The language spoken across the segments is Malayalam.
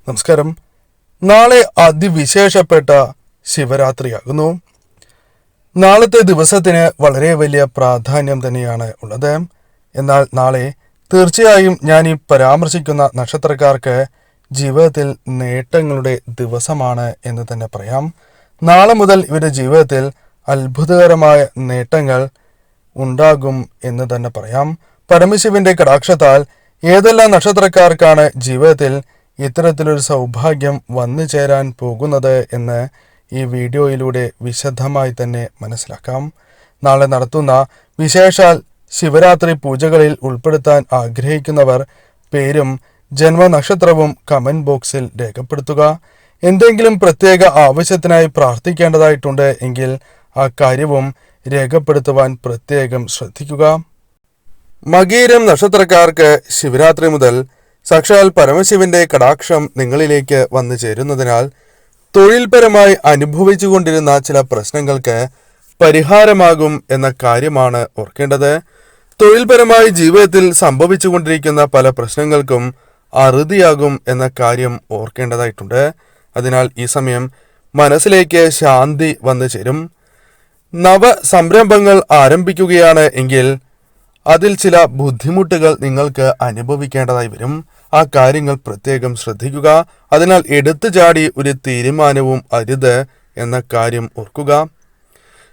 നമസ്കാരം. നാളെ അതിവിശേഷപ്പെട്ട ശിവരാത്രിയാകുന്നു. നാളത്തെ ദിവസത്തിന് വളരെ വലിയ പ്രാധാന്യം തന്നെയാണ് ഉള്ളത്. എന്നാൽ നാളെ തീർച്ചയായും ഞാൻ ഈ പരാമർശിക്കുന്ന നക്ഷത്രക്കാർക്ക് ജീവിതത്തിൽ നേട്ടങ്ങളുടെ ദിവസമാണ് എന്ന് തന്നെ പറയാം. നാളെ മുതൽ ഇവരുടെ ജീവിതത്തിൽ അത്ഭുതകരമായ നേട്ടങ്ങൾ ഉണ്ടാകും എന്ന് തന്നെ പറയാം. പരമശിവന്റെ കടാക്ഷത്താൽ ഏതെല്ലാം നക്ഷത്രക്കാർക്കാണ് ജീവിതത്തിൽ ഇത്തരത്തിലൊരു സൗഭാഗ്യം വന്നു ചേരാൻ പോകുന്നത് എന്ന് ഈ വീഡിയോയിലൂടെ വിശദമായി തന്നെ മനസ്സിലാക്കാം. നാളെ നടത്തുന്ന വിശേഷാൽ ശിവരാത്രി പൂജകളിൽ ഉൾപ്പെടുത്താൻ ആഗ്രഹിക്കുന്നവർ പേരും ജന്മനക്ഷത്രവും കമന്റ് ബോക്സിൽ രേഖപ്പെടുത്തുക. എന്തെങ്കിലും പ്രത്യേക ആവശ്യത്തിനായി പ്രാർത്ഥിക്കേണ്ടതായിട്ടുണ്ട് എങ്കിൽ ആ കാര്യവും രേഖപ്പെടുത്തുവാൻ പ്രത്യേകം ശ്രദ്ധിക്കുക. മകീരം നക്ഷത്രക്കാർക്ക് ശിവരാത്രി മുതൽ സാക്ഷാൽ പരമശിവന്റെ കടാക്ഷം നിങ്ങളിലേക്ക് വന്നു ചേരുന്നതിനാൽ തൊഴിൽപരമായി അനുഭവിച്ചുകൊണ്ടിരുന്ന ചില പ്രശ്നങ്ങൾക്ക് പരിഹാരമാകും എന്ന കാര്യമാണ് ഓർക്കേണ്ടത്. തൊഴിൽപരമായി ജീവിതത്തിൽ സംഭവിച്ചുകൊണ്ടിരിക്കുന്ന പല പ്രശ്നങ്ങൾക്കും അറുതിയാകും എന്ന കാര്യം ഓർക്കേണ്ടതായിട്ടുണ്ട്. അതിനാൽ ഈ സമയം മനസ്സിലേക്ക് ശാന്തി വന്നു ചേരും. നവ സംരംഭങ്ങൾ ആരംഭിക്കുകയാണ് എങ്കിൽ അതിൽ ചില ബുദ്ധിമുട്ടുകൾ നിങ്ങൾക്ക് അനുഭവിക്കേണ്ടതായി വരും. ആ കാര്യങ്ങൾ പ്രത്യേകം ശ്രദ്ധിക്കുക. അതിനാൽ എടുത്തു ചാടി ഒരു തീരുമാനവും അരുത് എന്ന കാര്യം ഓർക്കുക.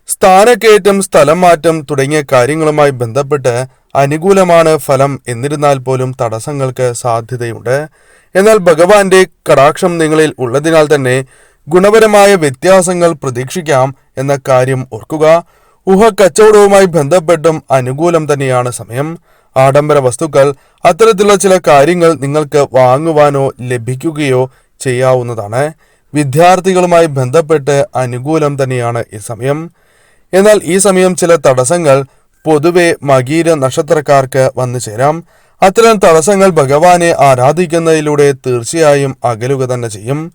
സ്ഥാനക്കയറ്റം, സ്ഥലം മാറ്റം തുടങ്ങിയ കാര്യങ്ങളുമായി ബന്ധപ്പെട്ട് അനുകൂലമാണ് ഫലം. എന്നിരുന്നാൽ പോലും തടസ്സങ്ങൾക്ക് സാധ്യതയുണ്ട്. എന്നാൽ ഭഗവാന്റെ കടാക്ഷം നിങ്ങളിൽ ഉള്ളതിനാൽ തന്നെ ഗുണപരമായ വ്യത്യാസങ്ങൾ പ്രതീക്ഷിക്കാം എന്ന കാര്യം ഓർക്കുക. കച്ചവടവുമായി ബന്ധപ്പെട്ടും അനുകൂലം തന്നെയാണ് സമയം. ആഡംബര വസ്തുക്കൾ, അത്തരത്തിലുള്ള ചില കാര്യങ്ങൾ നിങ്ങൾക്ക് വാങ്ങുവാനോ ലഭിക്കുകയോ ചെയ്യാവുന്നതാണ്. വിദ്യാർത്ഥികളുമായി ബന്ധപ്പെട്ട് അനുകൂലം തന്നെയാണ് ഈ സമയം. എന്നാൽ ഈ സമയം ചില തടസ്സങ്ങൾ പൊതുവെ മകീര നക്ഷത്രക്കാർക്ക് വന്നു ചേരാം. അത്തരം തടസ്സങ്ങൾ ഭഗവാനെ ആരാധിക്കുന്നതിലൂടെ തീർച്ചയായും അകലുക തന്നെ ചെയ്യും.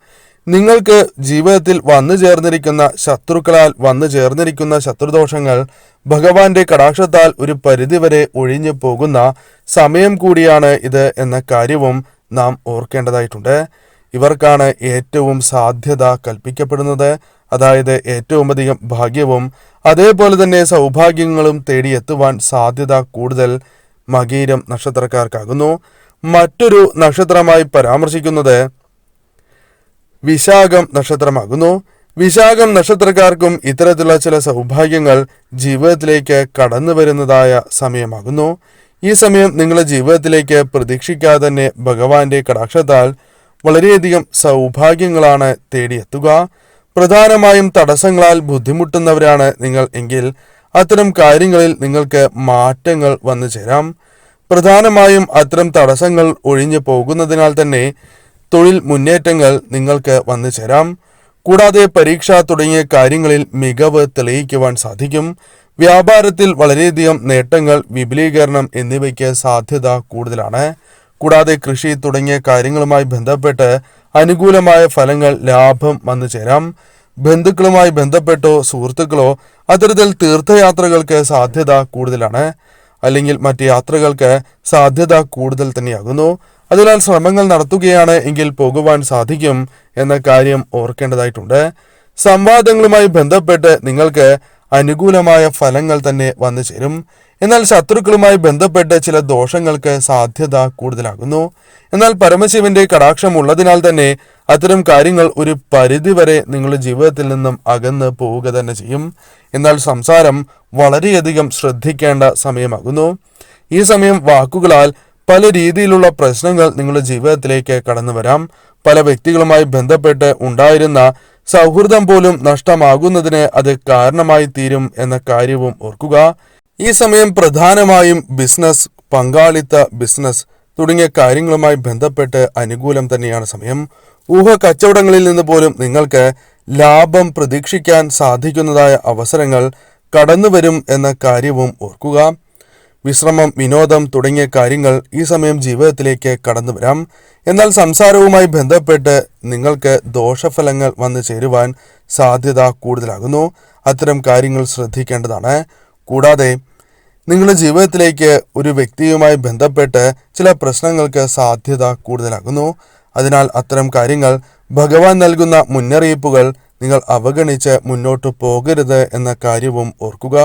നിങ്ങൾക്ക് ജീവിതത്തിൽ വന്നു ചേർന്നിരിക്കുന്ന ശത്രുക്കളാൽ വന്നു ചേർന്നിരിക്കുന്ന ശത്രുദോഷങ്ങൾ ഭഗവാന്റെ കടാക്ഷത്താൽ ഒരു പരിധിവരെ ഒഴിഞ്ഞു പോകുന്ന സമയം കൂടിയാണ് ഇത് എന്ന കാര്യവും നാം ഓർക്കേണ്ടതായിട്ടുണ്ട്. ഇവർക്കാണ് ഏറ്റവും സാധ്യത കൽപ്പിക്കപ്പെടുന്നത്. അതായത് ഏറ്റവും അധികം ഭാഗ്യവും അതേപോലെ തന്നെ സൗഭാഗ്യങ്ങളും തേടിയെത്തുവാൻ സാധ്യത കൂടുതൽ മകീരം നക്ഷത്രക്കാർക്കാകുന്നു. മറ്റൊരു നക്ഷത്രമായി പരാമർശിക്കുന്നത് വിശാഖം നക്ഷത്രമാകുന്നു. വിശാഖം നക്ഷത്രക്കാർക്കും ഇത്തരത്തിലുള്ള ചില സൗഭാഗ്യങ്ങൾ ജീവിതത്തിലേക്ക് കടന്നു വരുന്നതായ സമയമാകുന്നു. ഈ സമയം നിങ്ങളുടെ ജീവിതത്തിലേക്ക് പ്രതീക്ഷിക്കാതെ തന്നെ ഭഗവാന്റെ കടാക്ഷത്താൽ വളരെയധികം സൗഭാഗ്യങ്ങളാണ് തേടിയെത്തുക. പ്രധാനമായും തടസ്സങ്ങളാൽ ബുദ്ധിമുട്ടുന്നവരാണ് നിങ്ങൾ എങ്കിൽ അത്തരം കാര്യങ്ങളിൽ നിങ്ങൾക്ക് മാറ്റങ്ങൾ വന്നു ചേരാം. പ്രധാനമായും അത്തരം തടസ്സങ്ങൾ ഒഴിഞ്ഞു പോകുന്നതിനാൽ തന്നെ തൊഴിൽ മുന്നേറ്റങ്ങൾ നിങ്ങൾക്ക് വന്നു ചേരാം. കൂടാതെ പരീക്ഷ തുടങ്ങിയ കാര്യങ്ങളിൽ മികവ് തെളിയിക്കുവാൻ സാധിക്കും. വ്യാപാരത്തിൽ വളരെയധികം നേട്ടങ്ങൾ, വിപുലീകരണം എന്നിവയ്ക്ക് സാധ്യത കൂടുതലാണ്. കൂടാതെ കൃഷി തുടങ്ങിയ കാര്യങ്ങളുമായി ബന്ധപ്പെട്ട് അനുകൂലമായ ഫലങ്ങൾ, ലാഭം വന്നു ചേരാം. ബന്ധുക്കളുമായി ബന്ധപ്പെട്ടോ സുഹൃത്തുക്കളോ അത്തരത്തിൽ തീർത്ഥയാത്രകൾക്ക് സാധ്യത കൂടുതലാണ്. അല്ലെങ്കിൽ മറ്റ് യാത്രകൾക്ക് സാധ്യത കൂടുതൽ തന്നെയാകുന്നു. അതിനാൽ ശ്രമങ്ങൾ നടത്തുകയാണ് എങ്കിൽ പോകുവാൻ സാധിക്കും എന്ന കാര്യം ഓർക്കേണ്ടതായിട്ടുണ്ട്. സംവാദങ്ങളുമായി ബന്ധപ്പെട്ട് നിങ്ങൾക്ക് അനുകൂലമായ ഫലങ്ങൾ തന്നെ വന്നു ചേരും. എന്നാൽ ശത്രുക്കളുമായി ബന്ധപ്പെട്ട് ചില ദോഷങ്ങൾക്ക് സാധ്യത കൂടുതലാകുന്നു. എന്നാൽ പരമശിവന്റെ കടാക്ഷം ഉള്ളതിനാൽ തന്നെ അത്തരം കാര്യങ്ങൾ ഒരു പരിധിവരെ നിങ്ങളുടെ ജീവിതത്തിൽ നിന്നും അകന്ന് പോവുക തന്നെ ചെയ്യും. എന്നാൽ സംസാരം വളരെയധികം ശ്രദ്ധിക്കേണ്ട സമയമാകുന്നു. ഈ സമയം വാക്കുകളാൽ പല രീതിയിലുള്ള പ്രശ്നങ്ങൾ നിങ്ങളുടെ ജീവിതത്തിലേക്ക് കടന്നു വരാം. പല വ്യക്തികളുമായി ബന്ധപ്പെട്ട് ഉണ്ടായിരുന്ന സൗഹൃദം പോലും നഷ്ടമാകുന്നതിന് അത് കാരണമായി തീരും എന്ന കാര്യവും ഓർക്കുക. ഈ സമയം പ്രധാനമായും ബിസിനസ്, പങ്കാളിത്ത ബിസിനസ് തുടങ്ങിയ കാര്യങ്ങളുമായി ബന്ധപ്പെട്ട് അനുകൂലം തന്നെയാണ് സമയം. കച്ചവടങ്ങളിൽ നിന്ന് പോലും നിങ്ങൾക്ക് ലാഭം പ്രതീക്ഷിക്കാൻ സാധിക്കുന്നതായ അവസരങ്ങൾ കടന്നുവരും എന്ന കാര്യവും ഓർക്കുക. വിശ്രമം, വിനോദം തുടങ്ങിയ കാര്യങ്ങൾ ഈ സമയം ജീവിതത്തിലേക്ക് കടന്നു വരാം. എന്നാൽ സംസാരവുമായി ബന്ധപ്പെട്ട് നിങ്ങൾക്ക് ദോഷഫലങ്ങൾ വന്നു ചേരുവാൻ സാധ്യത കൂടുതലാകുന്നു. അത്തരം കാര്യങ്ങൾ ശ്രദ്ധിക്കേണ്ടതാണ്. കൂടാതെ നിങ്ങളുടെ ജീവിതത്തിലേക്ക് ഒരു വ്യക്തിയുമായി ബന്ധപ്പെട്ട് ചില പ്രശ്നങ്ങൾക്ക് സാധ്യത കൂടുതലാകുന്നു. അതിനാൽ അത്തരം കാര്യങ്ങൾ, ഭഗവാൻ നൽകുന്ന മുന്നറിയിപ്പുകൾ നിങ്ങൾ അവഗണിച്ച് മുന്നോട്ടു പോകരുത് എന്ന കാര്യവും ഓർക്കുക.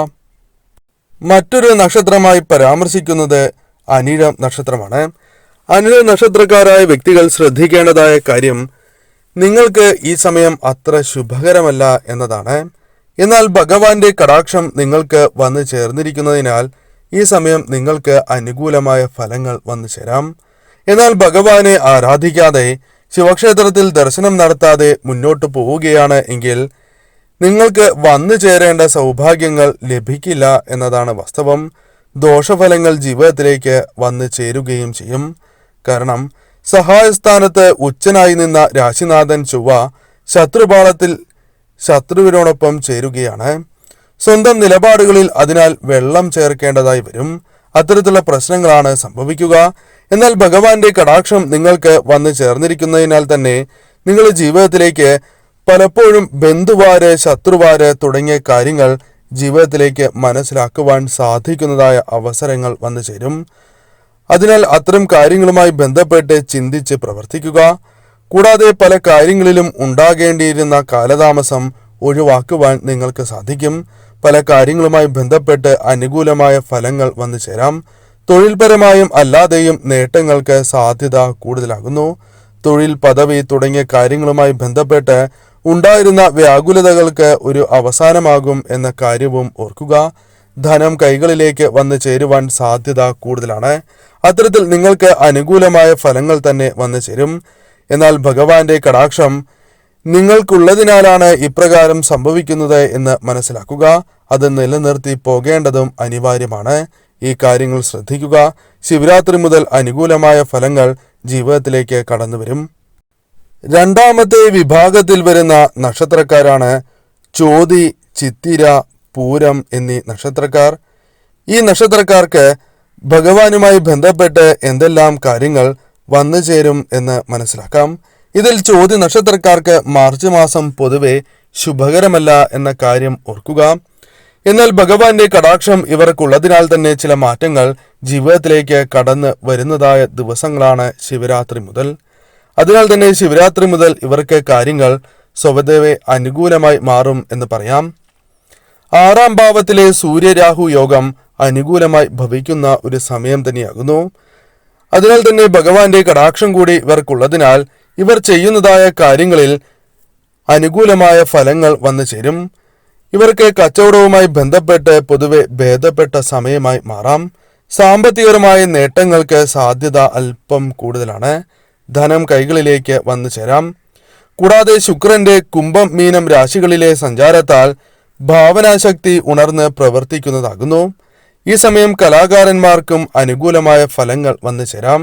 മറ്റൊരു നക്ഷത്രമായി പരാമർശിക്കുന്നത് അനിഴം നക്ഷത്രമാണ്. അനിഴ നക്ഷത്രക്കാരായ വ്യക്തികൾ ശ്രദ്ധിക്കേണ്ടതായ കാര്യം, നിങ്ങൾക്ക് ഈ സമയം അത്ര ശുഭകരമല്ല എന്നതാണ്. എന്നാൽ ഭഗവാന്റെ കടാക്ഷം നിങ്ങൾക്ക് വന്നു ചേർന്നിരിക്കുന്നതിനാൽ ഈ സമയം നിങ്ങൾക്ക് അനുകൂലമായ ഫലങ്ങൾ വന്നു ചേരാം. എന്നാൽ ഭഗവാനെ ആരാധിക്കാതെ ശിവക്ഷേത്രത്തിൽ ദർശനം നടത്താതെ മുന്നോട്ട് പോവുകയാണ് എങ്കിൽ നിങ്ങൾക്ക് വന്നു ചേരേണ്ട സൗഭാഗ്യങ്ങൾ ലഭിക്കില്ല എന്നതാണ് വാസ്തവം. ദോഷഫലങ്ങൾ ജീവിതത്തിലേക്ക് വന്നു ചേരുകയും ചെയ്യും. കാരണം സഹായസ്ഥാനത്ത് ഉച്ചനായി നിന്ന രാശിനാഥൻ ചൊവ്വ ശത്രുപാളത്തിൽ ശത്രുവിനോടൊപ്പം ചേരുകയാണ്. സ്വന്തം നിലപാടുകളിൽ അതിനാൽ വെള്ളം ചേർക്കേണ്ടതായി വരും. അത്തരത്തിലുള്ള പ്രശ്നങ്ങളാണ് സംഭവിക്കുക. എന്നാൽ ഭഗവാന്റെ കടാക്ഷം നിങ്ങൾക്ക് വന്നു ചേർന്നിരിക്കുന്നതിനാൽ തന്നെ നിങ്ങളുടെ ജീവിതത്തിലേക്ക് പലപ്പോഴും ബന്ധുവാര്, ശത്രുവാര് തുടങ്ങിയ കാര്യങ്ങൾ ജീവിതത്തിലേക്ക് മനസ്സിലാക്കുവാൻ സാധിക്കുന്നതായ അവസരങ്ങൾ വന്നു ചേരും. അതിനാൽ അത്തരം കാര്യങ്ങളുമായി ബന്ധപ്പെട്ട് ചിന്തിച്ച് പ്രവർത്തിക്കുക. കൂടാതെ പല കാര്യങ്ങളിലും ഉണ്ടാകേണ്ടിയിരുന്ന കാലതാമസം ഒഴിവാക്കുവാൻ നിങ്ങൾക്ക് സാധിക്കും. പല കാര്യങ്ങളുമായി ബന്ധപ്പെട്ട് അനുകൂലമായ ഫലങ്ങൾ വന്നു ചേരാം. തൊഴിൽപരമായും അല്ലാതെയും നേട്ടങ്ങൾക്ക് സാധ്യത കൂടുതലാകുന്നു. തൊഴിൽ, പദവി തുടങ്ങിയ കാര്യങ്ങളുമായി ബന്ധപ്പെട്ട് ഉണ്ടായിരുന്ന വ്യാകുലതകൾക്ക് ഒരു അവസാനമാകും എന്ന കാര്യവും ഓർക്കുക. ധനം കൈകളിലേക്ക് വന്നു ചേരുവാൻ സാധ്യത കൂടുതലാണ്. അത്തരത്തിൽ നിങ്ങൾക്ക് അനുകൂലമായ ഫലങ്ങൾ തന്നെ വന്നു ചേരും. എന്നാൽ ഭഗവാന്റെ കടാക്ഷം നിങ്ങൾക്കുള്ളതിനാലാണ് ഇപ്രകാരം സംഭവിക്കുന്നത് എന്ന് മനസ്സിലാക്കുക. അത് നിലനിർത്തി പോകേണ്ടതും അനിവാര്യമാണ്. ഈ കാര്യങ്ങൾ ശ്രദ്ധിക്കുക. ശിവരാത്രി മുതൽ അനുകൂലമായ ഫലങ്ങൾ ജീവിതത്തിലേക്ക് കടന്നു വരും. രണ്ടാമത്തെ വിഭാഗത്തിൽ വരുന്ന നക്ഷത്രക്കാരാണ് ചോതി, ചിത്തിര, പൂരം എന്നീ നക്ഷത്രക്കാർ. ഈ നക്ഷത്രക്കാർക്ക് ഭഗവാനുമായി ബന്ധപ്പെട്ട് എന്തെല്ലാം കാര്യങ്ങൾ വന്നു ചേരും എന്ന് മനസ്സിലാക്കാം. ഇതിൽ ചോതി നക്ഷത്രക്കാർക്ക് മാർച്ച് മാസം പൊതുവെ ശുഭകരമല്ല എന്ന കാര്യം ഓർക്കുക. എന്നാൽ ഭഗവാന്റെ കടാക്ഷം ഇവർക്കുള്ളതിനാൽ തന്നെ ചില മാറ്റങ്ങൾ ജീവിതത്തിലേക്ക് കടന്നു വരുന്നതായ ദിവസങ്ങളാണ് ശിവരാത്രി മുതൽ. അതിനാൽ തന്നെ ശിവരാത്രി മുതൽ ഇവർക്ക് കാര്യങ്ങൾ സ്വതവേ അനുകൂലമായി മാറും എന്ന് പറയാം. 6ാം ഭാവത്തിലെ സൂര്യരാഹു യോഗം അനുകൂലമായി ഭവിക്കുന്ന ഒരു സമയം തന്നെയാകുന്നു. അതിനാൽ തന്നെ ഭഗവാന്റെ കടാക്ഷം കൂടി ഇവർക്കുള്ളതിനാൽ ഇവർ ചെയ്യുന്നതായ കാര്യങ്ങളിൽ അനുകൂലമായ ഫലങ്ങൾ വന്നു ചേരും. ഇവർക്ക് കച്ചവടവുമായി ബന്ധപ്പെട്ട് പൊതുവെ ഭേദപ്പെട്ട സമയമായി മാറാം. സാമ്പത്തികപരമായ നേട്ടങ്ങൾക്ക് സാധ്യത അല്പം കൂടുതലാണ്. ധനം കൈകളിലേക്ക് വന്നു ചേരാം. കൂടാതെ ശുക്രന്റെ കുംഭം, മീനം രാശികളിലെ സഞ്ചാരത്താൽ ഭാവനാശക്തി ഉണർന്ന് പ്രവർത്തിക്കുന്നതാകുന്നു. ഈ സമയം കലാകാരന്മാർക്കും അനുകൂലമായ ഫലങ്ങൾ വന്നു ചേരാം.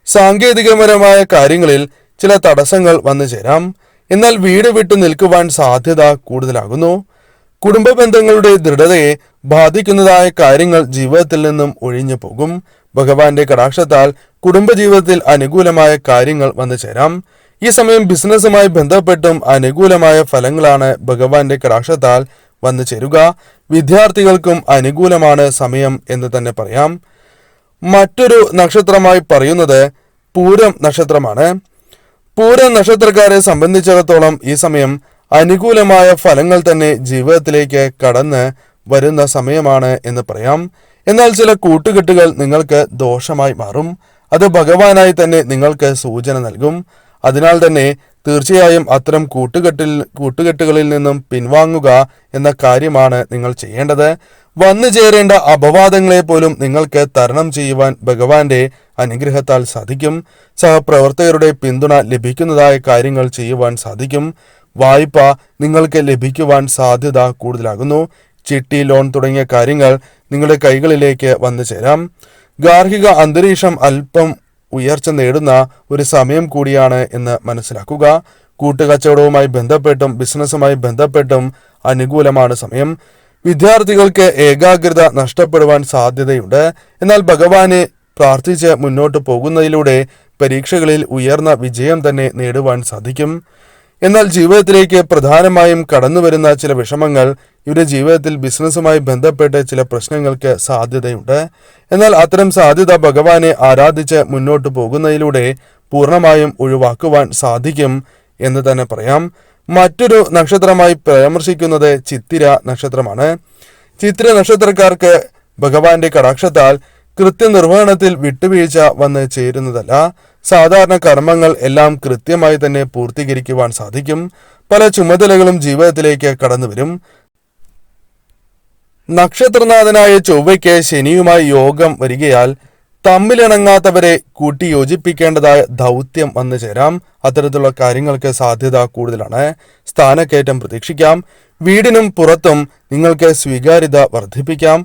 സാങ്കേതികപരമായ കാര്യങ്ങളിൽ ചില തടസ്സങ്ങൾ വന്നു ചേരാം. എന്നാൽ വീട് വിട്ടു നിൽക്കുവാൻ സാധ്യത കൂടുതലാകുന്നു. കുടുംബ ബന്ധങ്ങളുടെ ദൃഢതയെ ബാധിക്കുന്നതായ കാര്യങ്ങൾ ജീവിതത്തിൽ നിന്നും ഒഴിഞ്ഞു പോകും. ഭഗവാന്റെ കടാക്ഷത്താൽ കുടുംബജീവിതത്തിൽ അനുകൂലമായ കാര്യങ്ങൾ വന്നു ചേരാം. ഈ സമയം ബിസിനസ്സുമായി ബന്ധപ്പെട്ടും അനുകൂലമായ ഫലങ്ങളാണ് ഭഗവാന്റെ കടാക്ഷത്താൽ വന്നു ചേരുക. വിദ്യാർത്ഥികൾക്കും അനുകൂലമാണ് സമയം എന്ന് തന്നെ പറയാം. മറ്റൊരു നക്ഷത്രമായി പറയുന്നത് പൂരം നക്ഷത്രമാണ്. പൂരം നക്ഷത്രക്കാരെ സംബന്ധിച്ചിടത്തോളം ഈ സമയം അനുകൂലമായ ഫലങ്ങൾ തന്നെ ജീവിതത്തിലേക്ക് കടന്ന് വരുന്ന സമയമാണ് എന്ന് പറയാം. എന്നാൽ ചില കൂട്ടുകെട്ടുകൾ നിങ്ങൾക്ക് ദോഷമായി മാറും. അത് ഭഗവാനായി തന്നെ നിങ്ങൾക്ക് സൂചന നൽകും. അതിനാൽ തന്നെ തീർച്ചയായും അത്തരം കൂട്ടുകെട്ടുകളിൽ നിന്നും പിൻവാങ്ങുക എന്ന കാര്യമാണ് നിങ്ങൾ ചെയ്യേണ്ടത്. വന്നു ചേരേണ്ട അപവാദങ്ങളെ പോലും നിങ്ങൾക്ക് തരണം ചെയ്യുവാൻ ഭഗവാന്റെ അനുഗ്രഹത്താൽ സാധിക്കും. സഹപ്രവർത്തകരുടെ പിന്തുണ ലഭിക്കുന്നതായ കാര്യങ്ങൾ ചെയ്യുവാൻ സാധിക്കും. വായ്പ നിങ്ങൾക്ക് ലഭിക്കുവാൻ സാധ്യത കൂടുതലാകുന്നു. ചിട്ടി, ലോൺ തുടങ്ങിയ കാര്യങ്ങൾ നിങ്ങളുടെ കൈകളിലേക്ക് വന്നു ചേരാം. ഗാർഹിക അന്തരീക്ഷം അല്പം ഉയർച്ച നേടുന്ന ഒരു സമയം കൂടിയാണ് എന്ന് മനസ്സിലാക്കുക. കൂട്ടുകച്ചവടവുമായി ബന്ധപ്പെട്ടും ബിസിനസ്സുമായി ബന്ധപ്പെട്ടും അനുകൂലമാണ് സമയം. വിദ്യാർത്ഥികൾക്ക് ഏകാഗ്രത നഷ്ടപ്പെടുവാൻ സാധ്യതയുണ്ട്. എന്നാൽ ഭഗവാനെ പ്രാർത്ഥിച്ച് മുന്നോട്ട് പോകുന്നതിലൂടെ പരീക്ഷകളിൽ ഉയർന്ന വിജയം തന്നെ നേടുവാൻ സാധിക്കും. എന്നാൽ ജീവിതത്തിലേക്ക് പ്രധാനമായും കടന്നുവരുന്ന ചില വിഷമങ്ങൾ ഇവരുടെ ജീവിതത്തിൽ ബിസിനസ്സുമായി ബന്ധപ്പെട്ട് ചില പ്രശ്നങ്ങൾക്ക് സാധ്യതയുണ്ട്. എന്നാൽ അത്തരം സാധ്യത ഭഗവാനെ ആരാധിച്ച് മുന്നോട്ട് പോകുന്നതിലൂടെ പൂർണ്ണമായും ഒഴിവാക്കുവാൻ സാധിക്കും എന്ന് തന്നെ പറയാം. മറ്റൊരു നക്ഷത്രമായി പരാമർശിക്കുന്നത് ചിത്തിര നക്ഷത്രമാണ്. ചിത്തിര നക്ഷത്രക്കാർക്ക് ഭഗവാന്റെ കടാക്ഷത്താൽ കൃത്യനിർവഹണത്തിൽ വിട്ടുവീഴ്ച വന്ന് ചേരുന്നതല്ല. സാധാരണ കർമ്മങ്ങൾ എല്ലാം കൃത്യമായി തന്നെ പൂർത്തീകരിക്കുവാൻ സാധിക്കും. പല ചുമതലകളും ജീവിതത്തിലേക്ക് കടന്നുവരും. നക്ഷത്രനാഥനായ ചൊവ്വയ്ക്ക് ശനിയുമായി യോഗം വരികയാൽ തമ്മിലിണങ്ങാത്തവരെ കൂട്ടിയോജിപ്പിക്കേണ്ടതായ ദൗത്യം വന്നു ചേരാം. അത്തരത്തിലുള്ള കാര്യങ്ങൾക്ക് സാധ്യത കൂടുതലാണ്. സ്ഥാനക്കയറ്റം പ്രതീക്ഷിക്കാം. വീടിനും പുറത്തും നിങ്ങൾക്ക് സ്വീകാര്യത വർദ്ധിപ്പിക്കാം.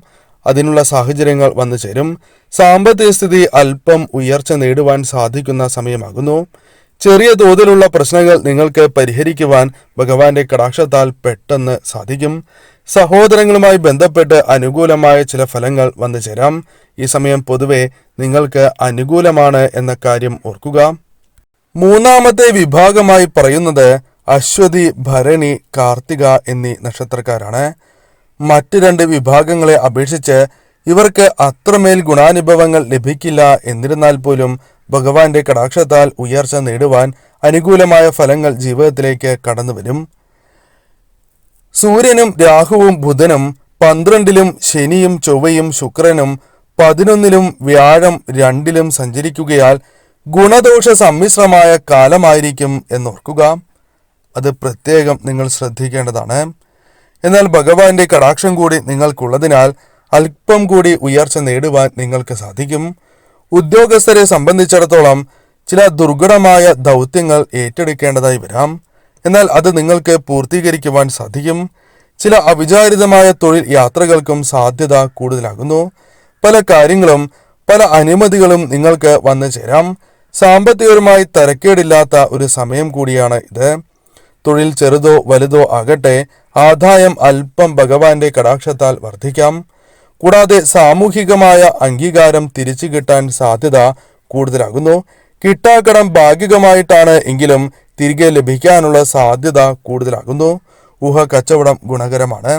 അതിനുള്ള സാഹചര്യങ്ങൾ വന്നു ചേരും. സാമ്പത്തിക സ്ഥിതി അല്പം ഉയർച്ച നേടുവാൻ സാധിക്കുന്ന സമയമാകുന്നു. ചെറിയ തോതിലുള്ള പ്രശ്നങ്ങൾ നിങ്ങൾക്ക് പരിഹരിക്കുവാൻ ഭഗവാന്റെ കടാക്ഷത്താൽ പെട്ടെന്ന് സാധിക്കും. സഹോദരങ്ങളുമായി ബന്ധപ്പെട്ട് അനുകൂലമായ ചില ഫലങ്ങൾ വന്നു ചേരാം. ഈ സമയം പൊതുവെ നിങ്ങൾക്ക് അനുകൂലമാണ് എന്ന കാര്യം ഓർക്കുക. മൂന്നാമത്തെ വിഭാഗമായി പറയുന്നത് അശ്വതി, ഭരണി, കാർത്തിക എന്നീ നക്ഷത്രക്കാരാണ്. മറ്റ് രണ്ട് വിഭാഗങ്ങളെ അപേക്ഷിച്ച് ഇവർക്ക് അത്രമേൽ ഗുണാനുഭവങ്ങൾ ലഭിക്കില്ല. എന്നിരുന്നാൽ പോലും ഭഗവാന്റെ കടാക്ഷത്താൽ ഉയർച്ച നേടുവാൻ അനുകൂലമായ ഫലങ്ങൾ ജീവിതത്തിലേക്ക് കടന്നുവരും. സൂര്യനും രാഹുവും ബുധനും 12-ലും ശനിയും ചൊവ്വയും ശുക്രനും 11-ലും വ്യാഴം 2-ലും സഞ്ചരിക്കുകയാൽ ഗുണദോഷ സമ്മിശ്രമായ കാലമായിരിക്കും എന്നോർക്കുക. അത് പ്രത്യേകം നിങ്ങൾ ശ്രദ്ധിക്കേണ്ടതാണ്. എന്നാൽ ഭഗവാന്റെ കടാക്ഷം കൂടി നിങ്ങൾക്കുള്ളതിനാൽ അല്പം കൂടി ഉയർച്ച നേടുവാൻ നിങ്ങൾക്ക് സാധിക്കും. ഉദ്യോഗസ്ഥരെ സംബന്ധിച്ചിടത്തോളം ചില ദുർഘടമായ ദൗത്യങ്ങൾ ഏറ്റെടുക്കേണ്ടതായി വരാം. എന്നാൽ അത് നിങ്ങൾക്ക് പൂർത്തീകരിക്കുവാൻ സാധിക്കും. ചില അവിചാരിതമായ തൊഴിൽ യാത്രകൾക്കും സാധ്യത കൂടുതലാകുന്നു. പല കാര്യങ്ങളും പല അനുമതികളും നിങ്ങൾക്ക് വന്നു ചേരാം. സാമ്പത്തികപരമായി തരക്കേടില്ലാത്ത ഒരു സമയം കൂടിയാണ് ഇത്. തൊഴിൽ ചെറുതോ വലുതോ ആകട്ടെ, ആദായം അല്പം ഭഗവാന്റെ കടാക്ഷത്താൽ വർദ്ധിക്കാം. കൂടാതെ സാമൂഹികമായ അംഗീകാരം തിരിച്ചു കിട്ടാൻ സാധ്യത കൂടുതലാകുന്നു. കിട്ടാക്കടം ഭാഗികമായിട്ടാണ് എങ്കിലും തിരികെ ലഭിക്കാനുള്ള സാധ്യത കൂടുതലാകുന്നു. ഊഹ കച്ചവടം ഗുണകരമാണ്.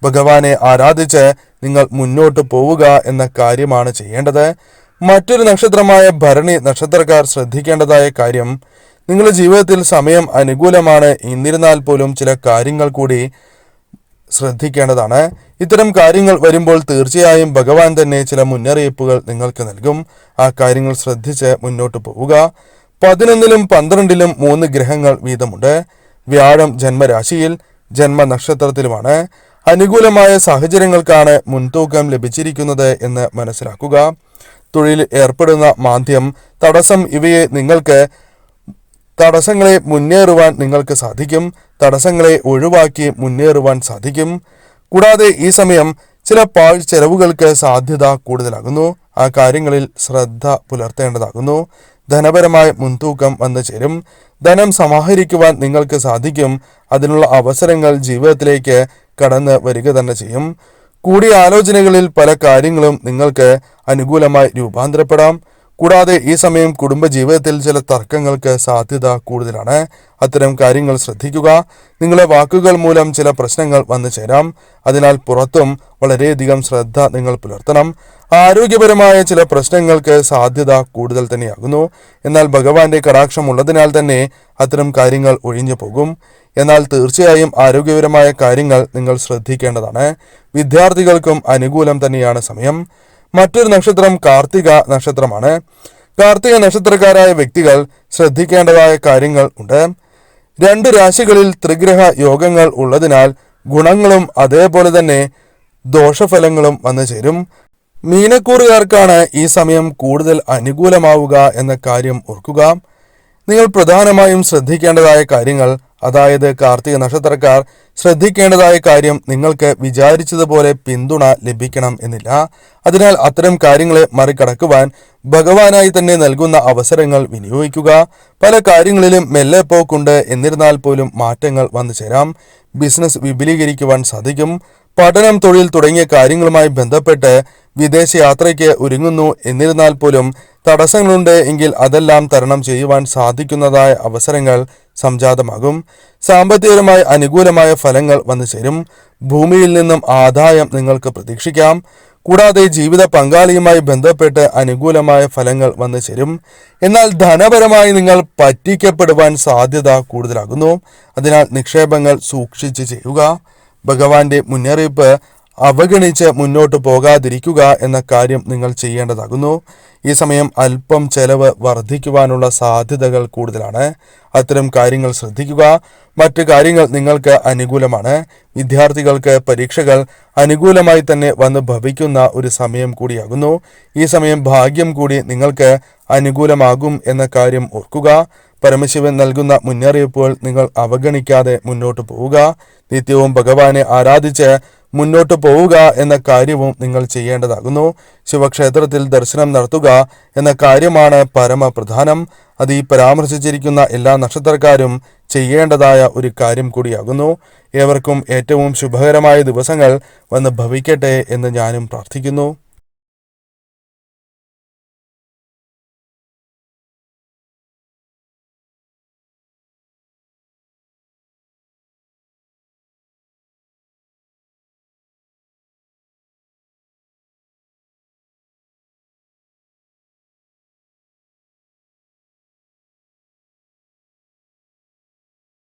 ഭഗവാനെ ആരാധിച്ച് നിങ്ങൾ മുന്നോട്ട് പോവുക എന്ന കാര്യമാണ് ചെയ്യേണ്ടത്. മറ്റൊരു നക്ഷത്രമായ ഭരണി നക്ഷത്രക്കാർ ശ്രദ്ധിക്കേണ്ടതായ കാര്യം, നിങ്ങളുടെ ജീവിതത്തിൽ സമയം അനുകൂലമാണ്. എന്നിരുന്നാൽ പോലും ചില കാര്യങ്ങൾ കൂടി ശ്രദ്ധിക്കേണ്ടതാണ്. ഇത്തരം കാര്യങ്ങൾ വരുമ്പോൾ തീർച്ചയായും ഭഗവാൻ തന്നെ ചില മുന്നറിയിപ്പുകൾ നിങ്ങൾക്ക് നൽകും. ആ കാര്യങ്ങൾ ശ്രദ്ധിച്ച് മുന്നോട്ട് പോവുക. 11-ലും 12-ലും 3 ഗ്രഹങ്ങൾ വീതമുണ്ട്. വ്യാഴം ജന്മരാശിയിൽ ജന്മനക്ഷത്രത്തിലുമാണ്. അനുകൂലമായ സാഹചര്യങ്ങൾക്കാണ് മുൻതൂക്കം ലഭിച്ചിരിക്കുന്നത് എന്ന് മനസ്സിലാക്കുക. തൊഴിൽ ഏർപ്പെടുന്ന മാന്ദ്യം, തടസ്സം ഇവയെ തടസ്സങ്ങളെ മുന്നേറുവാൻ നിങ്ങൾക്ക് സാധിക്കും. തടസ്സങ്ങളെ ഒഴിവാക്കി മുന്നേറുവാൻ സാധിക്കും. കൂടാതെ ഈ സമയം ചില ചെലവുകൾക്ക് സാധ്യത കൂടുതലാകുന്നു. ആ കാര്യങ്ങളിൽ ശ്രദ്ധ പുലർത്തേണ്ടതാകുന്നു. ധനപരമായ മുൻതൂക്കം വന്നു ചേരും. ധനം സമാഹരിക്കുവാൻ നിങ്ങൾക്ക് സാധിക്കും. അതിനുള്ള അവസരങ്ങൾ ജീവിതത്തിലേക്ക് കടന്ന് വരിക തന്നെ ചെയ്യും. കൂടിയ ആലോചനകളിൽ പല കാര്യങ്ങളും നിങ്ങൾക്ക് അനുകൂലമായി രൂപാന്തരപ്പെടാം. കൂടാതെ ഈ സമയം കുടുംബജീവിതത്തിൽ ചില തർക്കങ്ങൾക്ക് സാധ്യത കൂടുതലാണ്. അത്തരം കാര്യങ്ങൾ ശ്രദ്ധിക്കുക. നിങ്ങളുടെ വാക്കുകൾ മൂലം ചില പ്രശ്നങ്ങൾ വന്നു ചേരാം. അതിനാൽ പുറത്തും വളരെയധികം ശ്രദ്ധ നിങ്ങൾ പുലർത്തണം. ആരോഗ്യപരമായ ചില പ്രശ്നങ്ങൾക്ക് സാധ്യത കൂടുതൽ തന്നെയാകുന്നു. എന്നാൽ ഭഗവാന്റെ കടാക്ഷം ഉള്ളതിനാൽ തന്നെ അത്തരം കാര്യങ്ങൾ ഒഴിഞ്ഞു പോകും. എന്നാൽ തീർച്ചയായും ആരോഗ്യപരമായ കാര്യങ്ങൾ നിങ്ങൾ ശ്രദ്ധിക്കേണ്ടതാണ്. വിദ്യാർത്ഥികൾക്കും അനുകൂലം തന്നെയാണ് സമയം. മറ്റൊരു നക്ഷത്രം കാർത്തിക നക്ഷത്രമാണ്. കാർത്തിക നക്ഷത്രക്കാരായ വ്യക്തികൾ ശ്രദ്ധിക്കേണ്ടതായ കാര്യങ്ങൾ ഉണ്ട്. 2 രാശികളിൽ ത്രിഗ്രഹ യോഗങ്ങൾ ഉള്ളതിനാൽ ഗുണങ്ങളും അതേപോലെ തന്നെ ദോഷഫലങ്ങളും വന്നു ചേരും. മീനക്കൂറുകാർക്കാണ് ഈ സമയം കൂടുതൽ അനുകൂലമാവുക എന്ന കാര്യം ഓർക്കുക. നിങ്ങൾ പ്രധാനമായും ശ്രദ്ധിക്കേണ്ടതായ കാര്യങ്ങൾ, അതായത് കാർത്തിക നക്ഷത്രക്കാർ ശ്രദ്ധിക്കേണ്ടതായ കാര്യം, നിങ്ങൾക്ക് വിചാരിച്ചതുപോലെ പിന്തുണ ലഭിക്കണം എന്നില്ല. അതിനാൽ അത്തരം കാര്യങ്ങളെ മറികടക്കുവാൻ ഭഗവാനായി തന്നെ നൽകുന്ന അവസരങ്ങൾ വിനിയോഗിക്കുക. പല കാര്യങ്ങളിലും മെല്ലെ പോക്കുണ്ട്. എന്നിരുന്നാൽ പോലും മാറ്റങ്ങൾ വന്നു ചേരാം. ബിസിനസ് വിപുലീകരിക്കുവാൻ സാധിക്കും. പഠനം, തൊഴിൽ തുടങ്ങിയ കാര്യങ്ങളുമായി ബന്ധപ്പെട്ട് വിദേശയാത്രയ്ക്ക് ഒരുങ്ങുന്നു. എന്നിരുന്നാൽ പോലും തടസ്സങ്ങളുണ്ട് എങ്കിൽ അതെല്ലാം തരണം ചെയ്യുവാൻ സാധിക്കുന്നതായ അവസരങ്ങൾ സംജാതമാകും. സാമ്പത്തികപരമായി അനുകൂലമായ ഫലങ്ങൾ വന്നു ചേരും. ഭൂമിയിൽ നിന്നും ആദായം നിങ്ങൾക്ക് പ്രതീക്ഷിക്കാം. കൂടാതെ ജീവിത പങ്കാളിയുമായി ബന്ധപ്പെട്ട് അനുകൂലമായ ഫലങ്ങൾ വന്നു ചേരും. എന്നാൽ ധനപരമായി നിങ്ങൾ പറ്റിക്കപ്പെടുവാൻ സാധ്യത കൂടുതലാകുന്നു. അതിനാൽ നിക്ഷേപങ്ങൾ സൂക്ഷിച്ച് ചെയ്യുക. ഭഗവാന്റെ മുന്നറിയിപ്പ് അവഗണിച്ച് മുന്നോട്ട് പോകാതിരിക്കുക എന്ന കാര്യം നിങ്ങൾ ചെയ്യേണ്ടതാകുന്നു. ഈ സമയം അല്പം ചെലവ് വർദ്ധിക്കുവാനുള്ള സാധ്യതകൾ കൂടുതലാണ്. അത്തരം കാര്യങ്ങൾ ശ്രദ്ധിക്കുക. മറ്റു കാര്യങ്ങൾ നിങ്ങൾക്ക് അനുകൂലമാണ്. വിദ്യാർത്ഥികൾക്ക് പരീക്ഷകൾ അനുകൂലമായി തന്നെ വന്ന് ഭവിക്കുന്ന ഒരു സമയം കൂടിയാകുന്നു. ഈ സമയം ഭാഗ്യം കൂടി നിങ്ങൾക്ക് അനുകൂലമാകും എന്ന കാര്യം ഓർക്കുക. പരമശിവൻ നൽകുന്ന മുന്നറിയിപ്പുകൾ നിങ്ങൾ അവഗണിക്കാതെ മുന്നോട്ട് പോവുക. നിത്യവും ഭഗവാനെ ആരാധിച്ച് മുന്നോട്ട് പോവുക എന്ന കാര്യവും നിങ്ങൾ ചെയ്യേണ്ടതാകുന്നു. ശിവക്ഷേത്രത്തിൽ ദർശനം നടത്തുക എന്ന കാര്യമാണ് പരമപ്രധാനം. അത് ഈ പരാമർശിച്ചിരിക്കുന്ന എല്ലാ നക്ഷത്രക്കാരും ചെയ്യേണ്ടതായ ഒരു കാര്യം കൂടിയാകുന്നു. ഏവർക്കും ഏറ്റവും ശുഭകരമായ ദിവസങ്ങൾ വന്ന് ഭവിക്കട്ടെ എന്ന് ഞാനും പ്രാർത്ഥിക്കുന്നു.